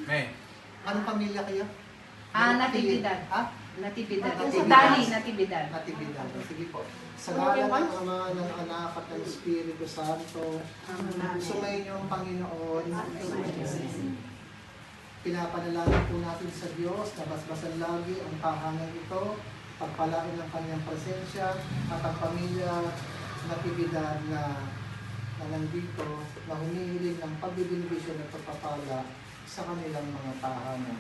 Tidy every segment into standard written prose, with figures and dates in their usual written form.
May. Anong pamilya kayo? Natividad. Ha? Natividad. Natividad. Dali, Natividad. Natividad. Sige po. Sa ngalan ng Ama, ng Anak at ng Espiritu Santo, sumayin niyo ang Panginoon. Pinapanalangin po natin sa Diyos na basbasan lagi ang tahanan ito, pagpalain ng kanyang presensya at ang pamilya Natividad na nandito na humihiling ng pagbibinibisyon at pagpapala sa kanilang mga tahanan.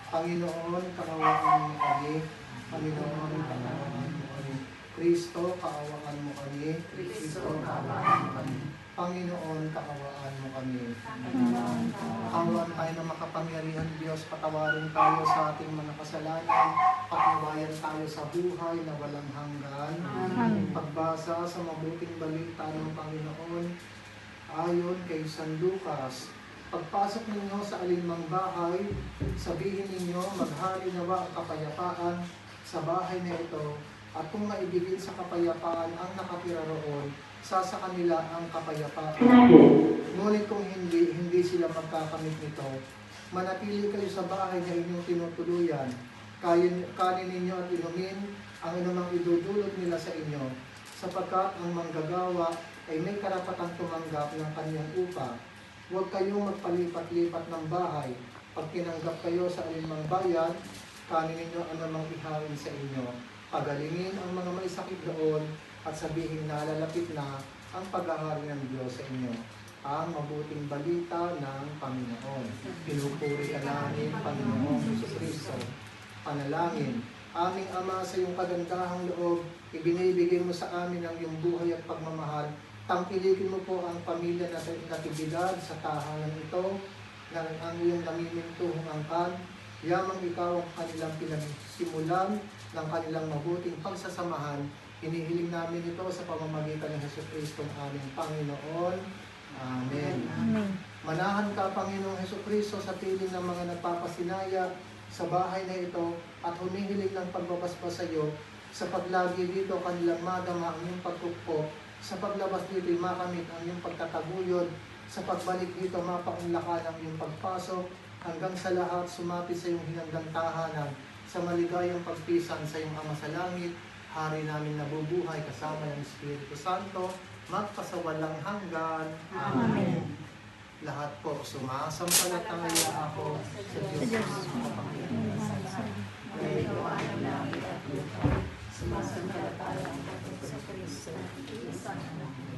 Panginoon, kaawaan mo kami. Panginoon, kaawaan mo kami. Kristo, kaawaan mo kami. Kristo, kaawaan mo kami. Panginoon, kaawaan mo kami. Kaawaan tayo ng makapangyarihan Diyos, patawarin tayo sa ating mga kasalanan, patnubayan tayo sa buhay na walang hanggan. Pagbasa sa mabuting balita ng Panginoon, ayon kay San Lucas, pagpasok ninyo sa alinmang bahay, sabihin ninyo, maghari nawa ang kapayapaan sa bahay na ito, at kung maibigin sa kapayapaan ang nakatira roon, sa kanila ang kapayapaan. Ngunit kung hindi sila magkakamit nito, manatili kayo sa bahay na inyong tinutuluyan, kanin ninyo at inumin ang anumang idudulot nila sa inyo, sapagkat ang manggagawa ay may karapatang tumanggap ng kanyang upa. Huwag kayong magpalipat-lipat ng bahay. Pag tinanggap kayo sa alinmang bayan, kanin ninyo ang anumang ihain sa inyo. Pagalingin ang mga may sakit doon at sabihin na lalapit na ang paghahari ng Diyos sa inyo. Ang mabuting balita ng Panginoon. Pinupuri ka namin, Panginoong Jesucristo. Panalangin. Aming Ama, sa iyong kagandahang loob, ibinibigay mo sa amin ang iyong buhay at pagmamahal. Tangkilikin mo po ang pamilya na Natividad sa tahanan ito, na ang iyong namimintuhong angkan. Yamang ikaw ang kanilang pinagsimulan ng kanilang mabuting pagsasamahan. Hinihiling namin ito sa pamamagitan ng Jesucristo ang aming Panginoon. Amen. Amen. Manahan ka, Panginoong Jesucristo, sa piling ng mga nagpapasinaya sa bahay na ito at humihiling ng pagbabasbas sa iyo, sa paglagi dito kanilang madama ang iyong pagkukpo, sa paglabas dito makamit ang iyong pagtataguyod, sa pagbalik dito mapaunlakan ang iyong pagpasok, hanggang sa lahat sumapit sa iyong hinanggang tahanan, sa maligayang pagpisan sa iyong Ama sa langit, Hari namin nabubuhay kasama ng Espiritu Santo, magpasawalang hanggan. Amen. Lahat po sumasampalataya ako sa Diyos ng makapangyarihan. Panginoon namin at lupa, sumasampalataya ako sa Kristo, isang anak mo.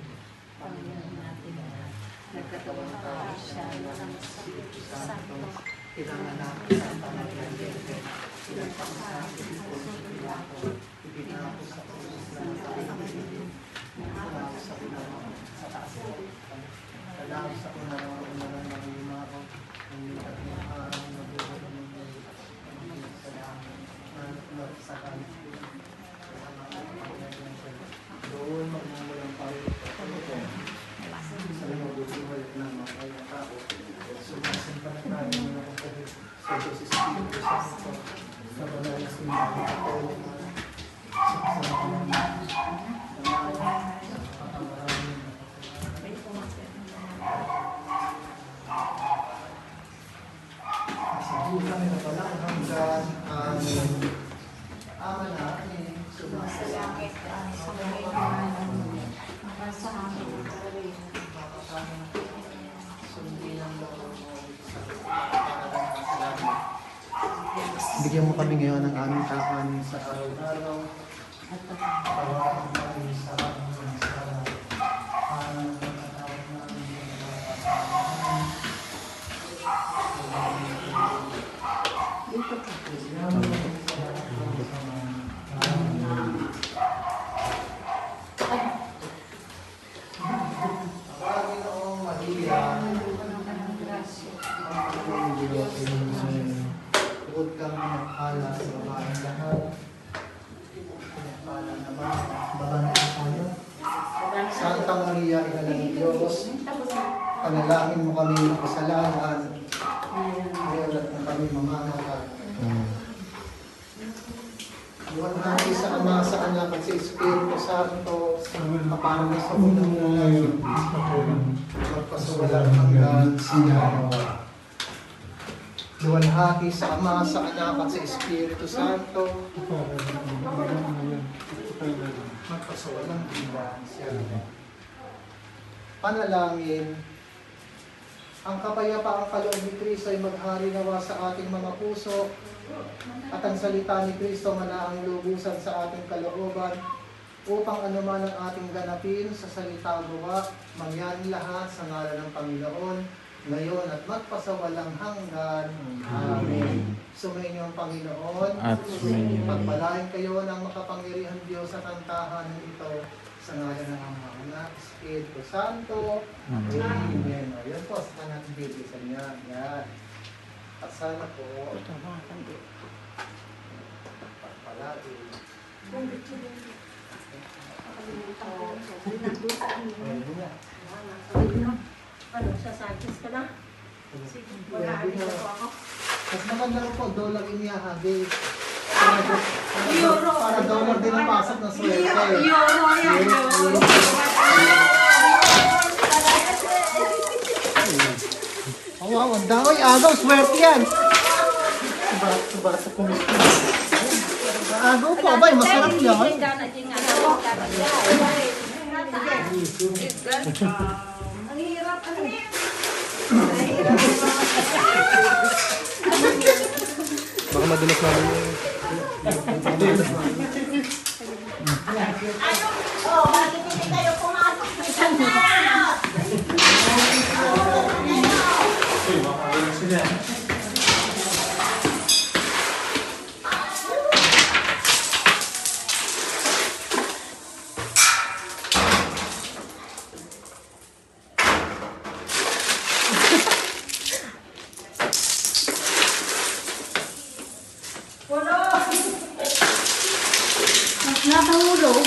Panginoon natin lahat, nagkatawang tayo siya ng Espiritu Santo, Pinanganak sa Panginoon, pinagpangsabi po sa Pilato, ipinako sa krus ng kapatid, ipinako sa pinanganak sa taas ng kapatid, kailangan sa pinanganak ng limao, ang likat ng araw na buhay ng mundo, ang likat sa langit, sa kalit, doon magmumulang palit sa mabuting balik ng mga tao. Sumasampalataya mo na kapatid sa Diyos Espiritu Santo, sa banal na simbahan Katolika, sa buhay na walang hanggan. Amen. Ama namin, sumasalangit ka sa Panginoon, sa amin ang karamihan. Sundin ang loob mo sa salamat. Bigyan mo kami ngayon ng aming kakanin sa araw-araw. At tawagan mo kami sa aming mga sala. Para magkatawag namin ng mga kasalanan. Dito ka po. Panginoong Maria, ang Diyos, bukod kami nagpala sa babaeng lahat, pinagpala naman, babaeng tayo. Santa Maria, ina ng Diyos, panalangin mo kami ng kasalanan, ngayon at na kami mamanakat. Luwalhati sa Ama, sa Anak, at sa Espiritu Santo, kaparang sa unang ngayon, magpasawalang hanggan. Amen. Luwalhati sa Ama, sa Anak, at sa Espiritu Santo, magpasawalang hanggan. Panalangin. Ang kapayapaang kaloob ni Kristo ay maghari nawa sa ating mga puso at ang salita ni Kristo manaang lubusan sa ating kalooban upang anuman ang ating ganapin sa salita gawa, mangyari lahat sa ngalan ng Panginoon ngayon at magpasawalang hanggan. Amen. Sumainyo ang Panginoon At sumainyo. pagpalain kayo ng makapangyarihang Diyos sa kantahan ito sa ngalan ng Ama, Anak, Espiritu Santo. Amen. Ayan po, sa natin bibisan niya. Yan. At sana po, pagpalain. Ano, sasagis ka na? Mag-aalis ako ako. Mas maganda rin po, dollar iniyahagi. Euro. Para dollar din ang pasok ng swerte. Euro yan, euro. Oh, wow, ang dami. Agaw, swerte yan. Subarat sa kumista. Agaw po, abay, masarap yan. Ang hirap, ang hirap. Baka madulas namin yung... Oh, bakit hindi kayo pumasok sa isang na? Nakahulog.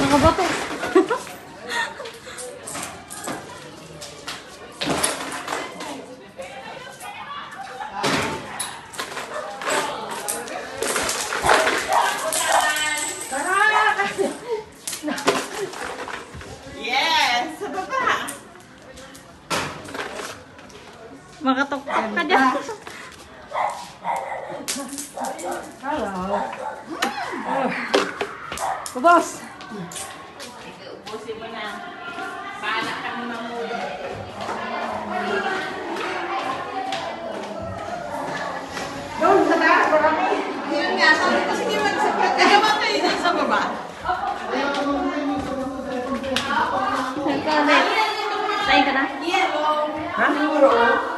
Nakabato. Yes! Sa baba! Makatok ka dyan. Boss! Ubusin mo na. Paala kami mamudo. Doon sa taas, marami. Yun nga, sabi ko, sige magsapat. Kaya ba kayo dun sa baba? Nagkalit. Sain ka na? Yellow. Ha?